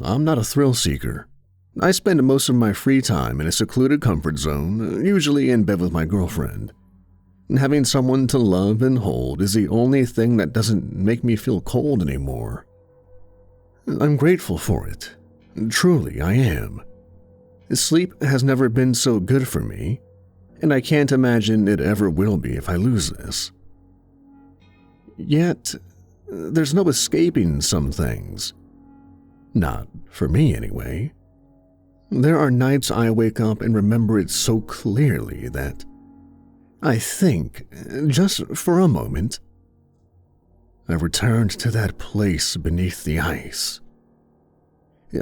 I'm not a thrill seeker. I spend most of my free time in a secluded comfort zone, usually in bed with my girlfriend. Having someone to love and hold is the only thing that doesn't make me feel cold anymore. I'm grateful for it. Truly, I am. Sleep has never been so good for me, and I can't imagine it ever will be if I lose this. Yet, there's no escaping some things. Not for me, anyway. There are nights I wake up and remember it so clearly that I think, just for a moment, I returned to that place beneath the ice.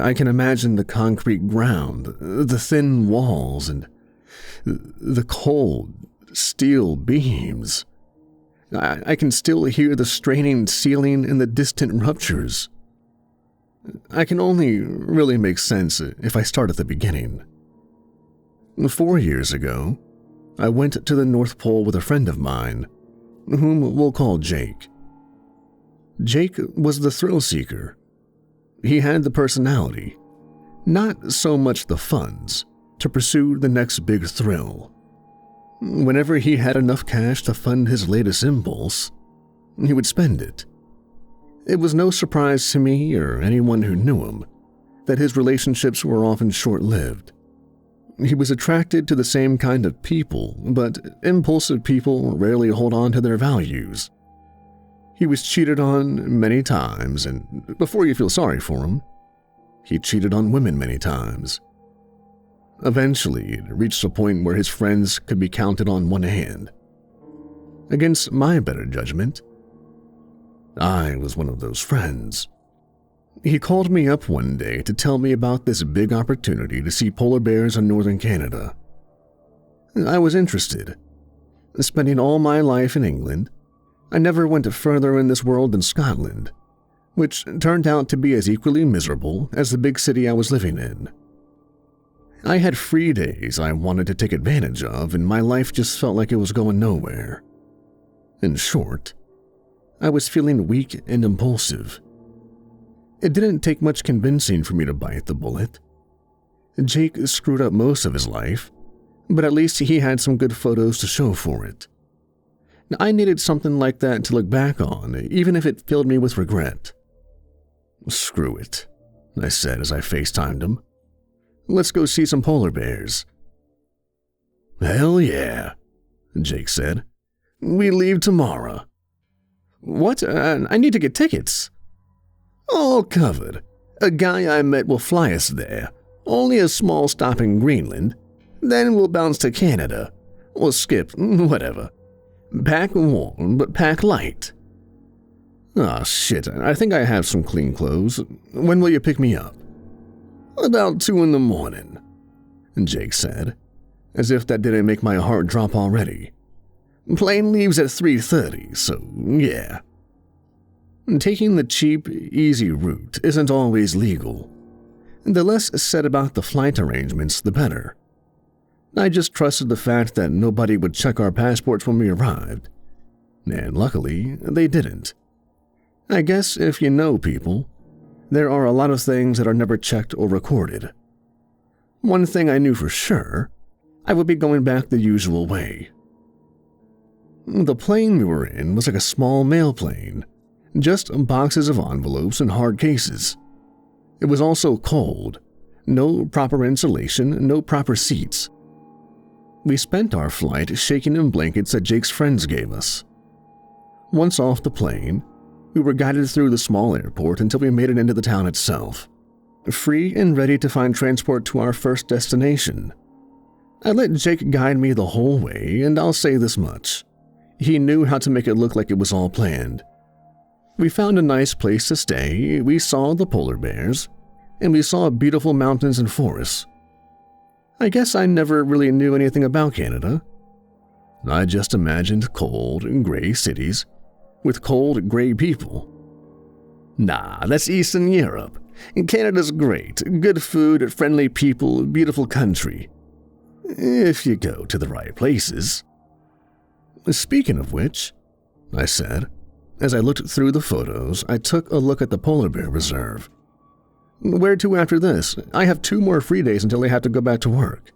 I can imagine the concrete ground, the thin walls, and the cold steel beams. I can still hear the straining ceiling and the distant ruptures. I can only really make sense if I start at the beginning. 4 years ago, I went to the North Pole with a friend of mine, whom we'll call Jake. Jake was the thrill seeker. He had the personality, not so much the funds, to pursue the next big thrill. Whenever he had enough cash to fund his latest impulse, he would spend it. It was no surprise to me or anyone who knew him that his relationships were often short-lived. He was attracted to the same kind of people, but impulsive people rarely hold on to their values. He was cheated on many times, and before you feel sorry for him, he cheated on women many times. Eventually, it reached a point where his friends could be counted on one hand. Against my better judgment, I was one of those friends. He called me up one day to tell me about this big opportunity to see polar bears in northern Canada. I was interested. Spending all my life in England, I never went further in this world than Scotland, which turned out to be as equally miserable as the big city I was living in. I had free days I wanted to take advantage of, and my life just felt like it was going nowhere. In short, I was feeling weak and impulsive. It didn't take much convincing for me to bite the bullet. Jake screwed up most of his life, but at least he had some good photos to show for it. I needed something like that to look back on, even if it filled me with regret. Screw it, I said as I FaceTimed him. Let's go see some polar bears. Hell yeah, Jake said. We leave tomorrow. What? I need to get tickets. All covered. A guy I met will fly us there. Only a small stop in Greenland. Then we'll bounce to Canada. Or skip, whatever. Pack warm, but pack light. Ah, shit, I think I have some clean clothes. When will you pick me up? About 2 in the morning, Jake said, as if that didn't make my heart drop already. Plane leaves at 3:30, so yeah. Taking the cheap, easy route isn't always legal. The less said about the flight arrangements, the better. I just trusted the fact that nobody would check our passports when we arrived. And luckily, they didn't. I guess if you know people, there are a lot of things that are never checked or recorded. One thing I knew for sure, I would be going back the usual way. The plane we were in was like a small mail plane, just boxes of envelopes and hard cases. It was also cold, no proper insulation, no proper seats. We spent our flight shaking in blankets that Jake's friends gave us. Once off the plane, we were guided through the small airport until we made it into the town itself, free and ready to find transport to our first destination. I let Jake guide me the whole way, and I'll say this much. He knew how to make it look like it was all planned. We found a nice place to stay, we saw the polar bears, and we saw beautiful mountains and forests. I guess I never really knew anything about Canada. I just imagined cold, gray cities with cold, gray people. Nah, that's Eastern Europe. Canada's great. Good food, friendly people, beautiful country. If you go to the right places. Speaking of which, I said, as I looked through the photos, I took a look at the polar bear reserve. Where to after this? I have 2 more free days until I have to go back to work.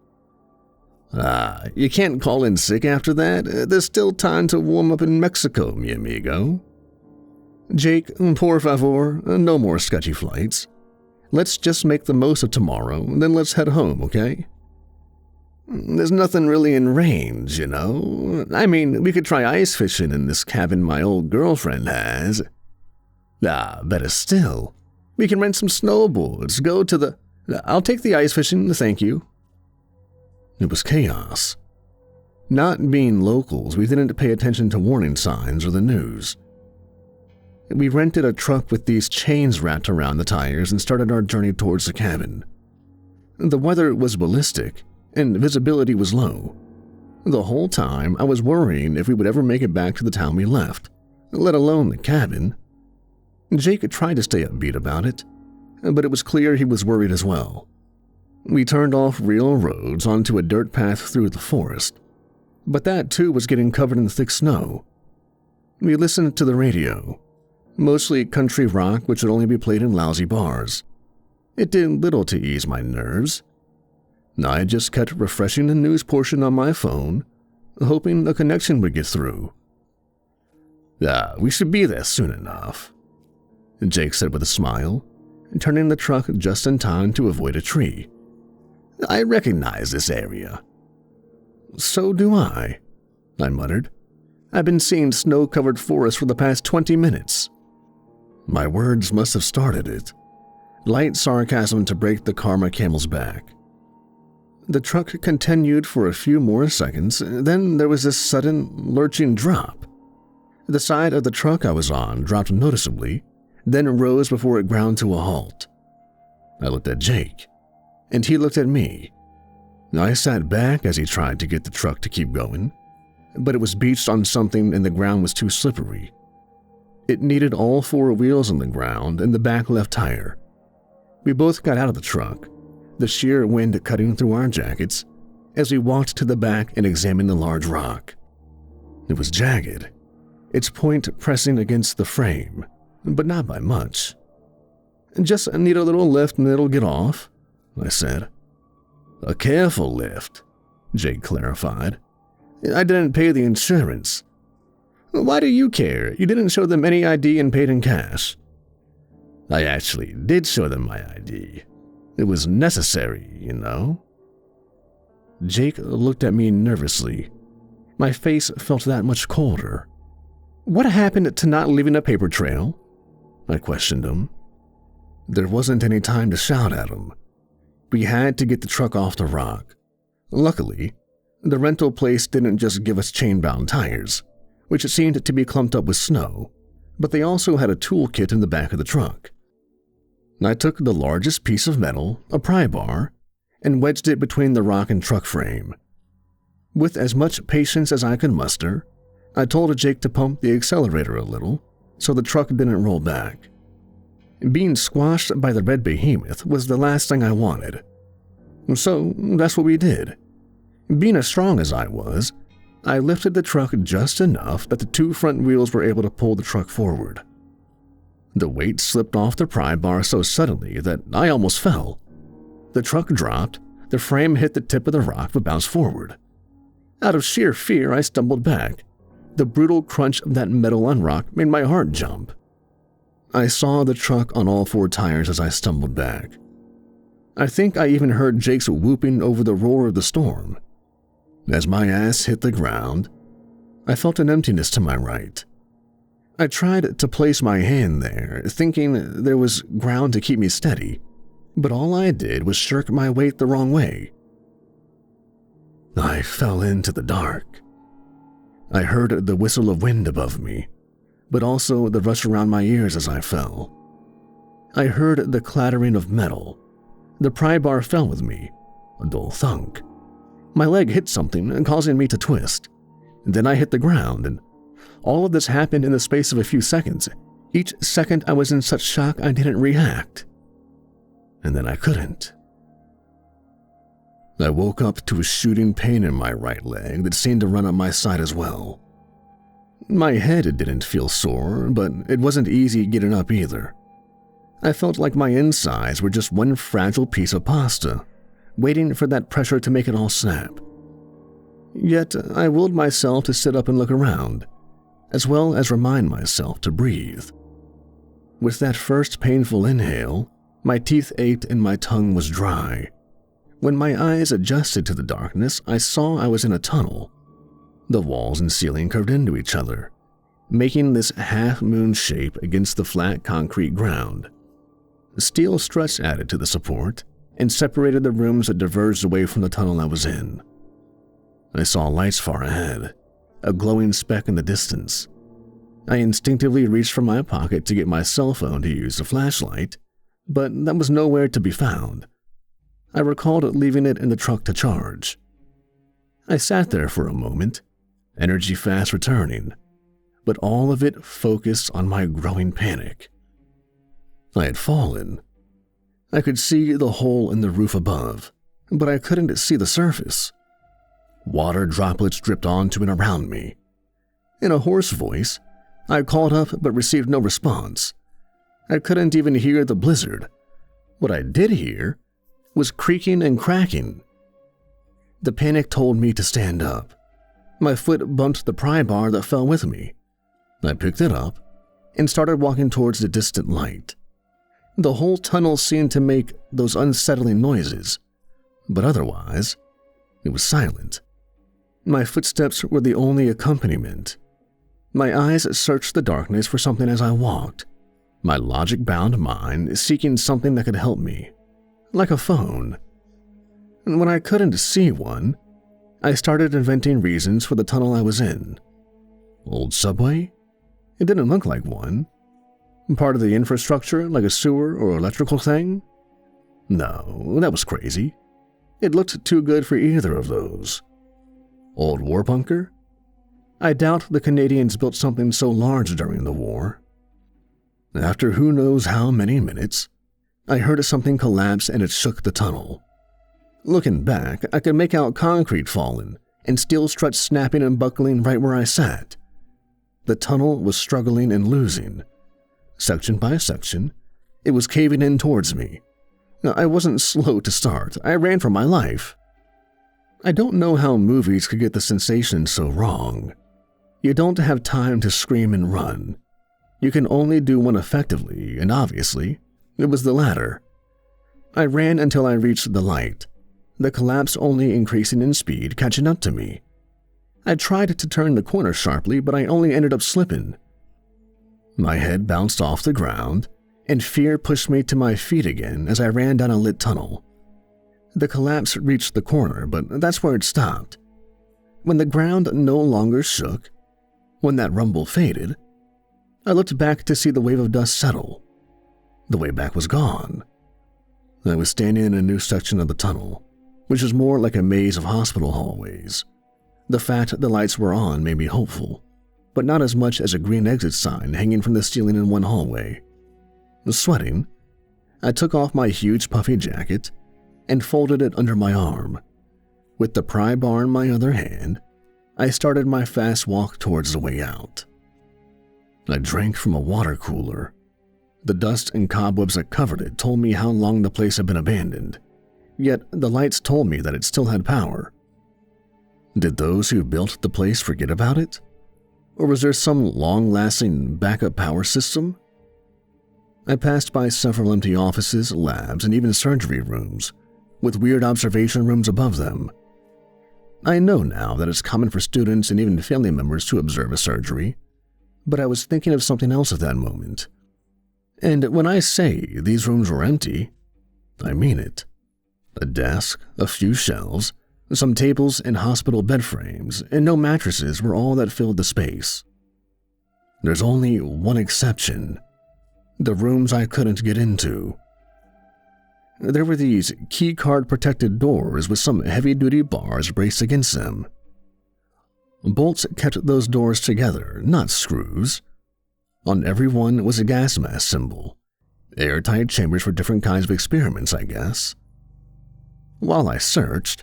You can't call in sick after that. There's still time to warm up in Mexico, mi amigo. Jake, por favor, no more sketchy flights. Let's just make the most of tomorrow, then let's head home, okay? There's nothing really in range, you know? I mean, we could try ice fishing in this cabin my old girlfriend has. Better still. We can rent some snowboards, go to the... I'll take the ice fishing, thank you. It was chaos. Not being locals, we didn't pay attention to warning signs or the news. We rented a truck with these chains wrapped around the tires and started our journey towards the cabin. The weather was ballistic, and visibility was low. The whole time, I was worrying if we would ever make it back to the town we left, let alone the cabin. Jake tried to stay upbeat about it, but it was clear he was worried as well. We turned off real roads onto a dirt path through the forest, but that too was getting covered in thick snow. We listened to the radio, mostly country rock which would only be played in lousy bars. It did little to ease my nerves. I just kept refreshing the news portion on my phone, hoping a connection would get through. We should be there soon enough, Jake said with a smile, turning the truck just in time to avoid a tree. I recognize this area. So do I muttered. I've been seeing snow-covered forest for the past 20 minutes. My words must have started it. Light sarcasm to break the karma camel's back. The truck continued for a few more seconds, then there was this sudden, lurching drop. The side of the truck I was on dropped noticeably, then rose before it ground to a halt. I looked at Jake, and he looked at me. I sat back as he tried to get the truck to keep going, but it was beached on something and the ground was too slippery. It needed all 4 wheels on the ground and the back left tire. We both got out of the truck, the sheer wind cutting through our jackets, as we walked to the back and examined the large rock. It was jagged, its point pressing against the frame, but not by much. Just need a little lift and it'll get off, I said. A careful lift, Jake clarified. I didn't pay the insurance. Why do you care? You didn't show them any ID and paid in cash. I actually did show them my ID. It was necessary, you know. Jake looked at me nervously. My face felt that much colder. What happened to not leaving a paper trail? I questioned him. There wasn't any time to shout at him. We had to get the truck off the rock. Luckily, the rental place didn't just give us chain-bound tires, which seemed to be clumped up with snow, but they also had a toolkit in the back of the truck. I took the largest piece of metal, a pry bar, and wedged it between the rock and truck frame. With as much patience as I could muster, I told Jake to pump the accelerator a little so the truck didn't roll back. Being squashed by the red behemoth was the last thing I wanted. So that's what we did. Being as strong as I was, I lifted the truck just enough that the 2 front wheels were able to pull the truck forward. The weight slipped off the pry bar so suddenly that I almost fell. The truck dropped, the frame hit the tip of the rock but bounced forward. Out of sheer fear, I stumbled back. The brutal crunch of that metal on rock made my heart jump. I saw the truck on all 4 tires as I stumbled back. I think I even heard Jake's whooping over the roar of the storm. As my ass hit the ground, I felt an emptiness to my right. I tried to place my hand there, thinking there was ground to keep me steady, but all I did was shirk my weight the wrong way. I fell into the dark. I heard the whistle of wind above me, but also the rush around my ears as I fell. I heard the clattering of metal. The pry bar fell with me, a dull thunk. My leg hit something, causing me to twist. Then I hit the ground, and all of this happened in the space of a few seconds. Each second I was in such shock I didn't react. And then I couldn't. I woke up to a shooting pain in my right leg that seemed to run up my side as well. My head didn't feel sore, but it wasn't easy getting up either. I felt like my insides were just one fragile piece of pasta, waiting for that pressure to make it all snap. Yet I willed myself to sit up and look around, as well as remind myself to breathe. With that first painful inhale, my teeth ached and my tongue was dry. When my eyes adjusted to the darkness, I saw I was in a tunnel. The walls and ceiling curved into each other, making this half-moon shape against the flat concrete ground. Steel struts added to the support and separated the rooms that diverged away from the tunnel I was in. I saw lights far ahead, a glowing speck in the distance. I instinctively reached for my pocket to get my cell phone to use the flashlight, but that was nowhere to be found. I recalled leaving it in the truck to charge. I sat there for a moment, energy fast returning, but all of it focused on my growing panic. I had fallen. I could see the hole in the roof above, but I couldn't see the surface. Water droplets dripped onto and around me. In a hoarse voice, I called up but received no response. I couldn't even hear the blizzard. What I did hear was creaking and cracking. The panic told me to stand up. My foot bumped the pry bar that fell with me. I picked it up and started walking towards the distant light. The whole tunnel seemed to make those unsettling noises, but otherwise, it was silent. My footsteps were the only accompaniment. My eyes searched the darkness for something as I walked, my logic-bound mind seeking something that could help me, like a phone. And when I couldn't see one, I started inventing reasons for the tunnel I was in. Old subway? It didn't look like one. Part of the infrastructure, like a sewer or electrical thing? No, that was crazy. It looked too good for either of those. Old war bunker? I doubt the Canadians built something so large during the war. After who knows how many minutes, I heard something collapse and it shook the tunnel. Looking back, I could make out concrete falling and steel struts snapping and buckling right where I sat. The tunnel was struggling and losing. Section by section, it was caving in towards me. I wasn't slow to start. I ran for my life. I don't know how movies could get the sensation so wrong. You don't have time to scream and run. You can only do one effectively, and obviously, it was the latter. I ran until I reached the light, the collapse only increasing in speed, catching up to me. I tried to turn the corner sharply, but I only ended up slipping. My head bounced off the ground, and fear pushed me to my feet again as I ran down a lit tunnel. The collapse reached the corner, but that's where it stopped. When the ground no longer shook, when that rumble faded, I looked back to see the wave of dust settle. The way back was gone. I was standing in a new section of the tunnel, which was more like a maze of hospital hallways. The fact the lights were on made me hopeful, but not as much as a green exit sign hanging from the ceiling in one hallway. Sweating, I took off my huge puffy jacket and folded it under my arm. With the pry bar in my other hand, I started my fast walk towards the way out. I drank from a water cooler. The dust and cobwebs that covered it told me how long the place had been abandoned, yet the lights told me that it still had power. Did those who built the place forget about it? Or was there some long-lasting backup power system? I passed by several empty offices, labs, and even surgery rooms, with weird observation rooms above them. I know now that it's common for students and even family members to observe a surgery, but I was thinking of something else at that moment. And when I say these rooms were empty, I mean it. A desk, a few shelves, some tables and hospital bed frames, and no mattresses were all that filled the space. There's only one exception: the rooms I couldn't get into. There were these keycard-protected doors with some heavy-duty bars braced against them. Bolts kept those doors together, not screws. On every one was a gas mask symbol. Airtight chambers for different kinds of experiments, I guess. While I searched,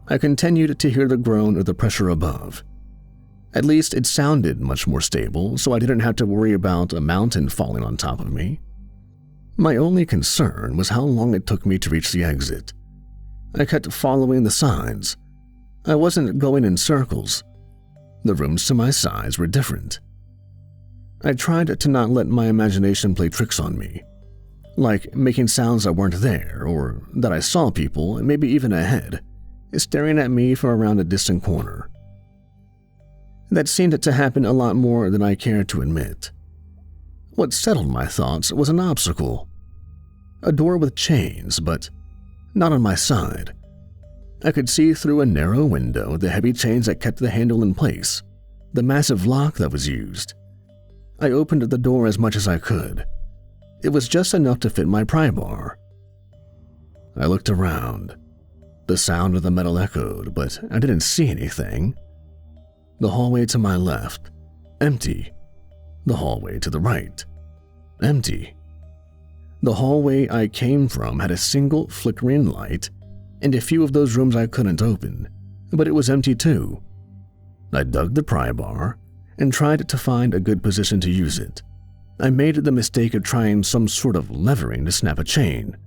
I continued to hear the groan of the pressure above. At least it sounded much more stable, so I didn't have to worry about a mountain falling on top of me. My only concern was how long it took me to reach the exit. I kept following the signs. I wasn't going in circles. The rooms to my sides were different. I tried to not let my imagination play tricks on me, like making sounds that weren't there, or that I saw people, maybe even a head, staring at me from around a distant corner. That seemed to happen a lot more than I cared to admit. What settled my thoughts was an obstacle. A door with chains, but not on my side. I could see through a narrow window the heavy chains that kept the handle in place, the massive lock that was used. I opened the door as much as I could. It was just enough to fit my pry bar. I looked around. The sound of the metal echoed, but I didn't see anything. The hallway to my left, empty. The hallway to the right, empty. The hallway I came from had a single flickering light and a few of those rooms I couldn't open, but it was empty too. I dug the pry bar and tried to find a good position to use it. I made the mistake of trying some sort of levering to snap a chain,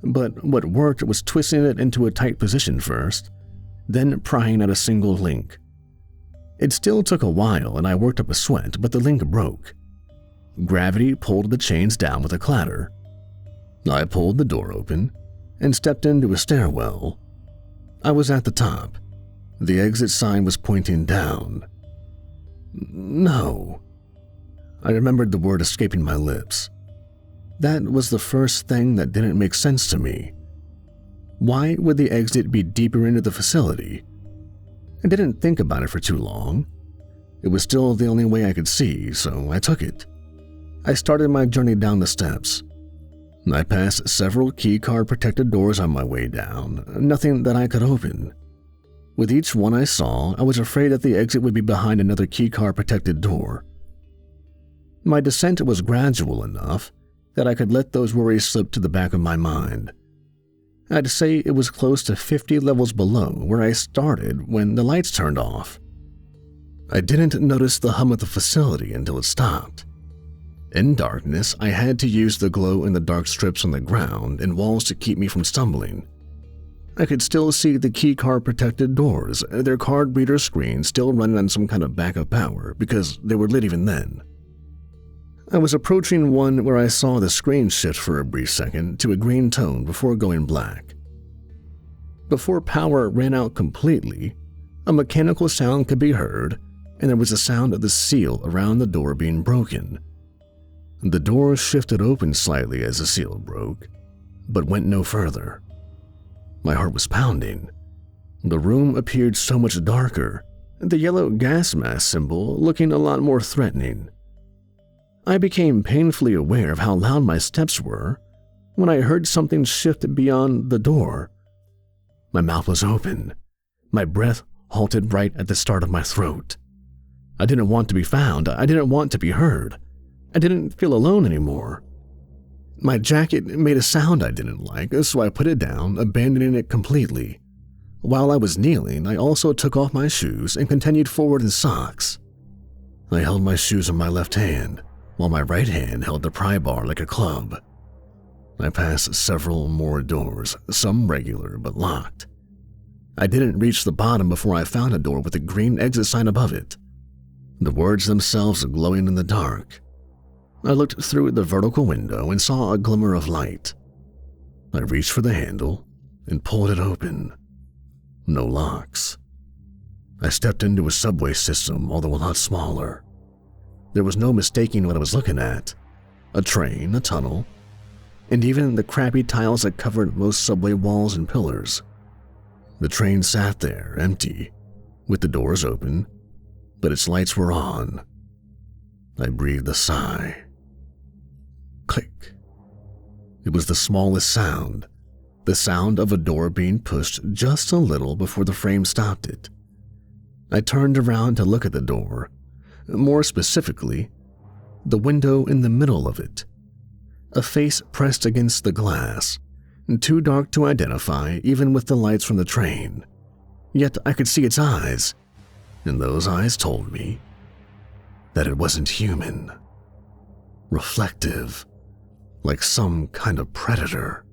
but what worked was twisting it into a tight position first, then prying at a single link. It still took a while and I worked up a sweat, but the link broke. Gravity pulled the chains down with a clatter. I pulled the door open and stepped into a stairwell. I was at the top. The exit sign was pointing down. No. I remembered the word escaping my lips. That was the first thing that didn't make sense to me. Why would the exit be deeper into the facility? I didn't think about it for too long. It was still the only way I could see, so I took it. I started my journey down the steps. I passed several keycard protected doors on my way down, nothing that I could open. With each one I saw, I was afraid that the exit would be behind another keycard protected door. My descent was gradual enough that I could let those worries slip to the back of my mind. I'd say it was close to 50 levels below where I started when the lights turned off. I didn't notice the hum of the facility until it stopped. In darkness, I had to use the glow-in-the-dark strips on the ground and walls to keep me from stumbling. I could still see the keycard-protected doors, their card reader screens still running on some kind of backup power because they were lit even then. I was approaching one where I saw the screen shift for a brief second to a green tone before going black. Before power ran out completely, a mechanical sound could be heard, and there was a sound of the seal around the door being broken. The door shifted open slightly as the seal broke, but went no further. My heart was pounding. The room appeared so much darker, the yellow gas mask symbol looking a lot more threatening. I became painfully aware of how loud my steps were when I heard something shift beyond the door. My mouth was open. My breath halted right at the start of my throat. I didn't want to be found. I didn't want to be heard. I didn't feel alone anymore. My jacket made a sound I didn't like, so I put it down, abandoning it completely. While I was kneeling, I also took off my shoes and continued forward in socks. I held my shoes in my left hand, while my right hand held the pry bar like a club. I passed several more doors, some regular but locked. I didn't reach the bottom before I found a door with a green exit sign above it, the words themselves glowing in the dark. I looked through the vertical window and saw a glimmer of light. I reached for the handle and pulled it open. No locks. I stepped into a subway system, although a lot smaller. There was no mistaking what I was looking at. A train, a tunnel, and even the crappy tiles that covered most subway walls and pillars. The train sat there, empty, with the doors open, but its lights were on. I breathed a sigh. Click. It was the smallest sound, the sound of a door being pushed just a little before the frame stopped it. I turned around to look at the door, more specifically, the window in the middle of it. A face pressed against the glass, too dark to identify even with the lights from the train. Yet I could see its eyes, and those eyes told me that it wasn't human. Reflective, like some kind of predator.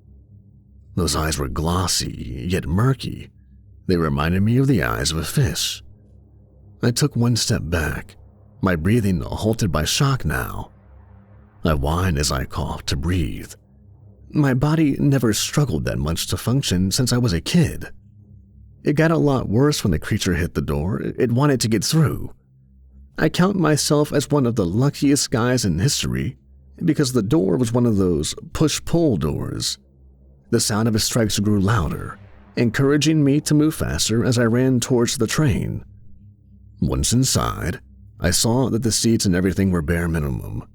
Those eyes were glossy, yet murky. They reminded me of the eyes of a fish. I took one step back, my breathing halted by shock now. I whined as I coughed to breathe. My body never struggled that much to function since I was a kid. It got a lot worse when the creature hit the door. It wanted to get through. I count myself as one of the luckiest guys in history because the door was one of those push-pull doors. The sound of his strikes grew louder, encouraging me to move faster as I ran towards the train. Once inside, I saw that the seats and everything were bare minimum.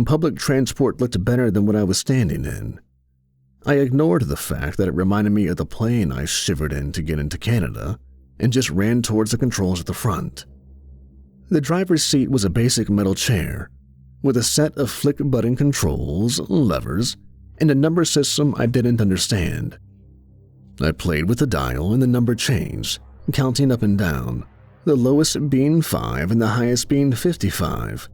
Public transport looked better than what I was standing in. I ignored the fact that it reminded me of the plane I shivered in to get into Canada and just ran towards the controls at the front. The driver's seat was a basic metal chair with a set of flick-button controls, levers, and a number system I didn't understand. I played with the dial and the number changed, counting up and down, the lowest being 5 and the highest being 55.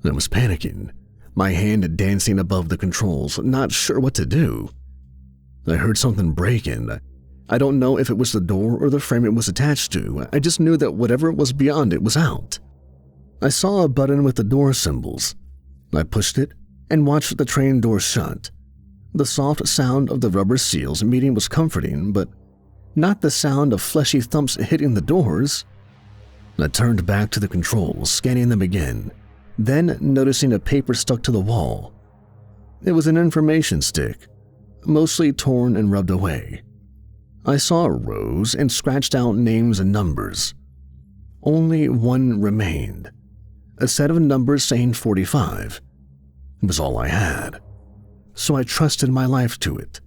I was panicking, my hand dancing above the controls, not sure what to do. I heard something breaking. I don't know if it was the door or the frame it was attached to. I just knew that whatever was beyond it was out. I saw a button with the door symbols. I pushed it and watched the train door shut. The soft sound of the rubber seals meeting was comforting, but not the sound of fleshy thumps hitting the doors. I turned back to the controls, scanning them again, then noticing a paper stuck to the wall. It was an information stick, mostly torn and rubbed away. I saw rows and scratched out names and numbers. Only one remained, a set of numbers saying 45. It was all I had, so I trusted my life to it.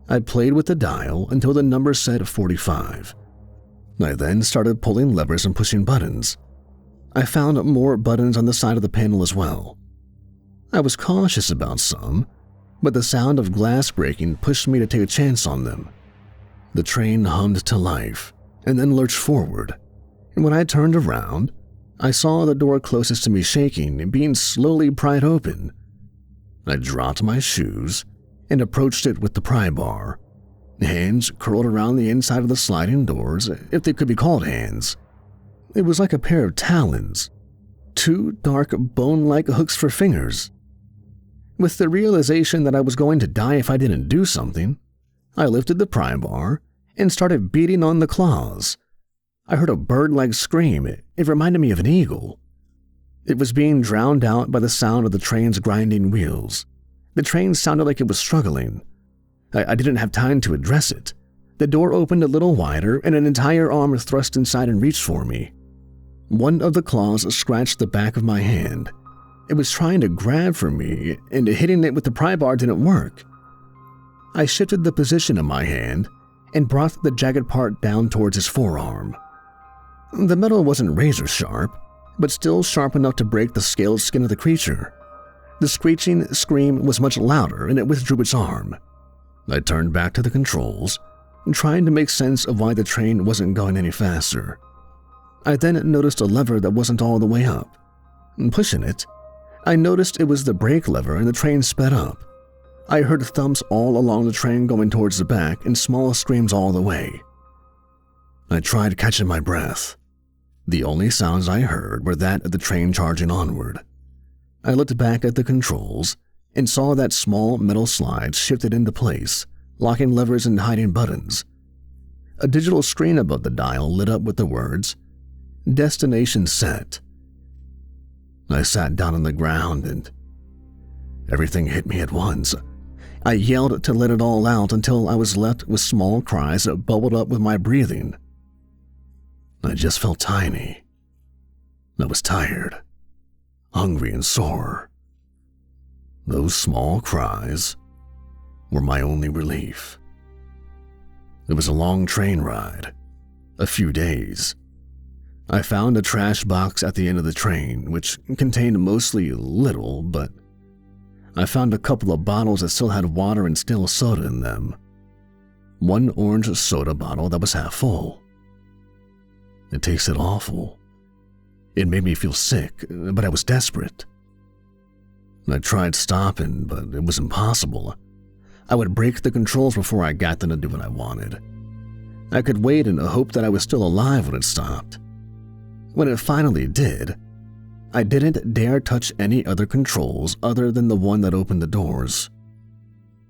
I played with the dial until the number said 45. I then started pulling levers and pushing buttons. I found more buttons on the side of the panel as well. I was cautious about some, but the sound of glass breaking pushed me to take a chance on them. The train hummed to life and then lurched forward, and when I turned around, I saw the door closest to me shaking and being slowly pried open. I dropped my shoes and approached it with the pry bar, hands curled around the inside of the sliding doors, if they could be called hands. It was like a pair of talons, 2 dark bone-like hooks for fingers. With the realization that I was going to die if I didn't do something, I lifted the pry bar and started beating on the claws. I heard a bird-like scream. It reminded me of an eagle. It was being drowned out by the sound of the train's grinding wheels. The train sounded like it was struggling. I didn't have time to address it. The door opened a little wider and an entire arm thrust inside and reached for me. One of the claws scratched the back of my hand. It was trying to grab for me, and hitting it with the pry bar didn't work. I shifted the position of my hand and brought the jagged part down towards his forearm. The metal wasn't razor sharp, but still sharp enough to break the scaled skin of the creature. The screeching scream was much louder, and it withdrew its arm. I turned back to the controls, trying to make sense of why the train wasn't going any faster. I then noticed a lever that wasn't all the way up. Pushing it, I noticed it was the brake lever and the train sped up. I heard thumps all along the train going towards the back and small screams all the way. I tried catching my breath. The only sounds I heard were that of the train charging onward. I looked back at the controls and saw that small metal slide shifted into place, locking levers and hiding buttons. A digital screen above the dial lit up with the words, "Destination set." I sat down on the ground and everything hit me at once. I yelled to let it all out until I was left with small cries that bubbled up with my breathing. I just felt tiny. I was tired, hungry and sore. Those small cries were my only relief. It was a long train ride, a few days. I found a trash box at the end of the train, which contained mostly little, but I found a couple of bottles that still had water and still soda in them. One orange soda bottle that was half full. It tasted awful. It made me feel sick, but I was desperate. I tried stopping, but it was impossible. I would break the controls before I got them to do what I wanted. I could wait and hope that I was still alive when it stopped. When it finally did, I didn't dare touch any other controls other than the one that opened the doors.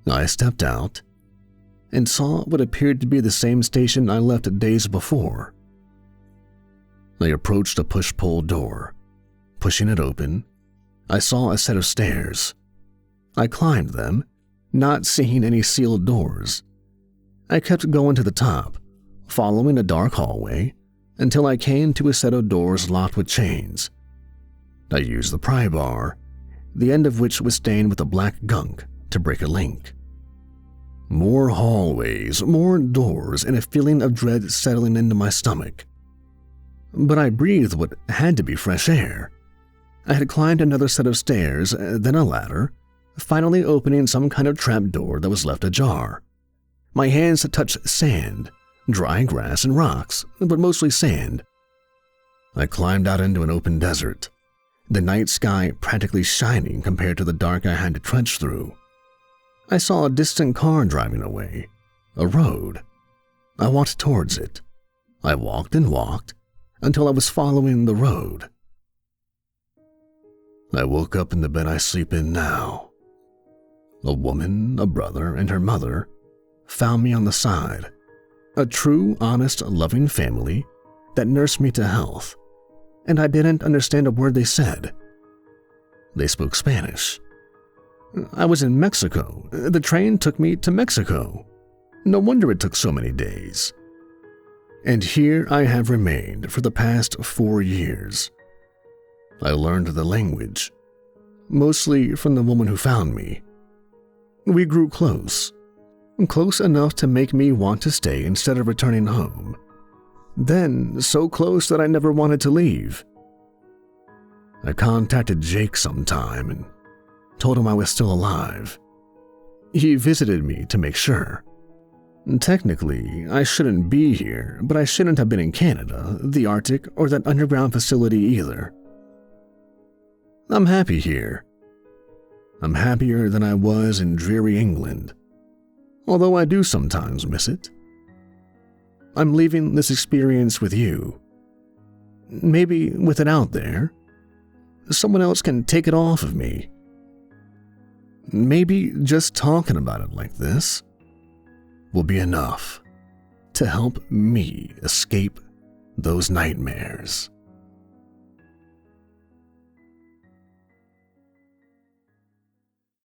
I stepped out and saw what appeared to be the same station I left days before. I approached a push-pull door. Pushing it open, I saw a set of stairs. I climbed them, not seeing any sealed doors. I kept going to the top, following a dark hallway, until I came to a set of doors locked with chains. I used the pry bar, the end of which was stained with a black gunk, to break a link. More hallways, more doors, and a feeling of dread settling into my stomach. But I breathed what had to be fresh air. I had climbed another set of stairs, then a ladder, finally opening some kind of trap door that was left ajar. My hands touched sand, dry grass, and rocks, but mostly sand. I climbed out into an open desert, the night sky practically shining compared to the dark I had to trudge through. I saw a distant car driving away, a road. I walked towards it. I walked and walked until I was following the road. I woke up in the bed I sleep in now. A woman, a brother, and her mother found me on the side. A true, honest, loving family that nursed me to health, and I didn't understand a word they said. They spoke Spanish. I was in Mexico. The train took me to Mexico. No wonder it took so many days. And here I have remained for the past 4 years. I learned the language, mostly from the woman who found me. We grew close enough to make me want to stay instead of returning home. Then, so close that I never wanted to leave. I contacted Jake sometime and told him I was still alive. He visited me to make sure. Technically, I shouldn't be here, but I shouldn't have been in Canada, the Arctic, or that underground facility either. I'm happy here. I'm happier than I was in dreary England, although I do sometimes miss it. I'm leaving this experience with you. Maybe with it out there, someone else can take it off of me. Maybe just talking about it like this will be enough to help me escape those nightmares.